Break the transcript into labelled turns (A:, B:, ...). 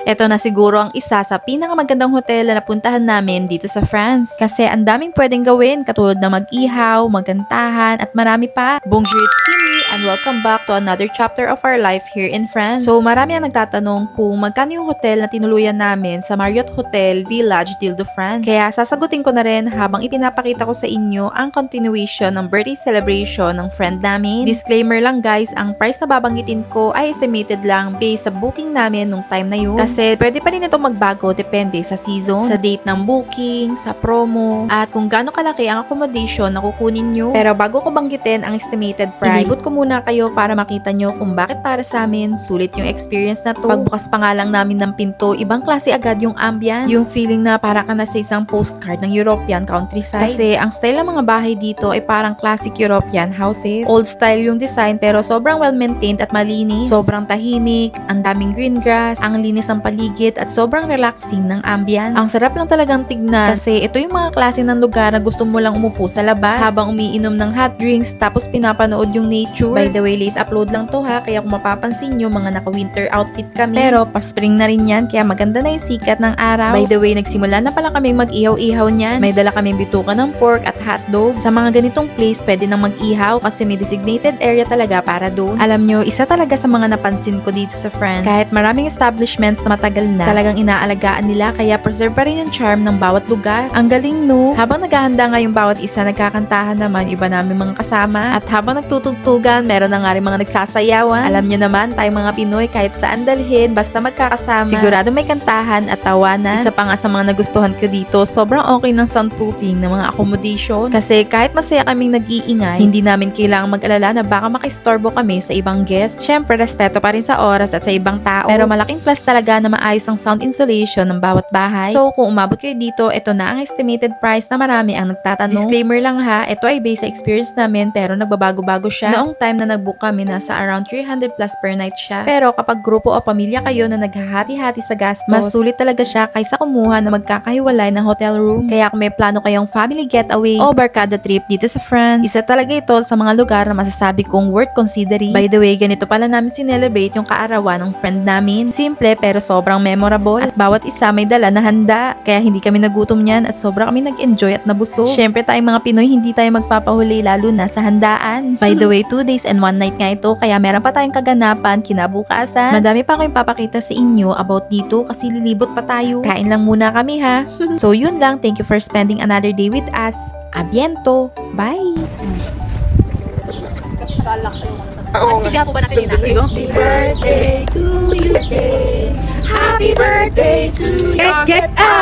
A: Ito na siguro ang isa sa pinakamagandang hotel na napuntahan namin dito sa France. Kasi ang daming pwedeng gawin katulad na mag-ihaw, magkantahan at marami pa. Bonjour, it's Kimi and welcome back to another chapter of our life here in France. So marami ang nagtatanong kung magkano yung hotel na tinuluyan namin sa Marriott Hotel Village d'Île-de-France. Kaya sasagutin ko na rin habang ipinapakita ko sa inyo ang continuation ng birthday celebration ng friend namin. Disclaimer lang guys, ang price na babanggitin ko ay estimated lang based sa booking namin nung time na yun. Kasi pwede pa rin ito magbago depende sa season, sa date ng booking, sa promo, at kung gaano kalaki ang accommodation na kukunin nyo. Pero bago ko banggitin ang estimated price, inibot ko muna kayo para makita nyo kung bakit para sa amin sulit yung experience na to. Pagbukas pa nga lang namin ng pinto, ibang klase agad yung ambience. Yung feeling na para ka na sa isang postcard ng European countryside. Kasi ang style ng mga bahay dito ay parang classic European houses. Old style yung design pero sobrang well-maintained at malinis. Sobrang tahimik, ang daming green grass, ang linis ng paligid at sobrang relaxing ng ambience. Ang sarap lang talagang tignan kasi ito yung mga klase ng lugar na gusto mo lang umupo sa labas habang umiinom ng hot drinks tapos pinapanood yung nature. By the way, late upload lang to ha, kaya kung mapapansin nyo, mga naka-winter outfit kami. Pero pa-spring na rin yan, kaya maganda na yung sikat ng araw. By the way, nagsimula na pala kaming mag-ihaw-ihaw niyan. May dala kaming bituka ng pork at hotdog. Sa mga ganitong place, pwede nang mag-ihaw kasi may designated area talaga para doon. Alam nyo, isa talaga sa mga napansin ko dito sa France. Kahit maraming establishments na matagal na, talagang inaalagaan nila kaya preserve pa rin yung charm ng bawat lugar. Ang galing no? Habang naghahanda nga yung bawat isa, nagkakantahan naman iba namin mga kasama. At habang nagtutugtugan, meron na nga rin mga nagsasayawan. Alam nyo naman, tayong mga Pinoy, kahit saan dalhin, basta magkakasama, sigurado may kantahan at tawanan. Isa pa nga sa mga nagustuhan ko dito, sobrang okay ng soundproofing ng mga accommodation. Kasi kahit masaya kaming nag-iingay, hindi namin kailangang mag-alala na baka makistorbo kami sa ibang guest. Syempre, respeto pa rin sa oras at sa ibang tao. Pero malaking plus talaga na maayos ang sound insulation ng bawat bahay. So, kung umabot kayo dito, ito na ang estimated price na marami ang nagtatanong. Disclaimer lang ha, ito ay based sa experience namin pero nagbabago-bago siya. Noong time na nag-book kami, nasa around 300 plus per night siya. Pero kapag grupo o pamilya kayo na naghahati-hati sa gastos, mas sulit talaga siya kaysa kumuha na magkakahiwalay ng hotel room. Kaya kung may plano kayong family getaway o barkada trip dito sa France, isa talaga ito sa mga lugar na masasabi kong worth considering. By the way, ganito pala namin sinelebrate yung kaarawan ng friend namin. Simple pero sobrang memorable at bawat isa may dala na handa. Kaya hindi kami nagutom niyan at sobra kami nag-enjoy at nabusog. Syempre tayong mga Pinoy hindi tayo magpapahuli lalo na sa handaan. By the way, 2 days and 1 night nga ito kaya meron pa tayong kaganapan kinabukasan. Madami pa akong papakita sa inyo about dito kasi lilibot pa tayo. Kain lang muna kami ha. So yun lang, thank you for spending another day with us. Abiento! Bye!
B: Sigaw po ba natin yun? Happy birthday to you. Happy birthday to you. Get out!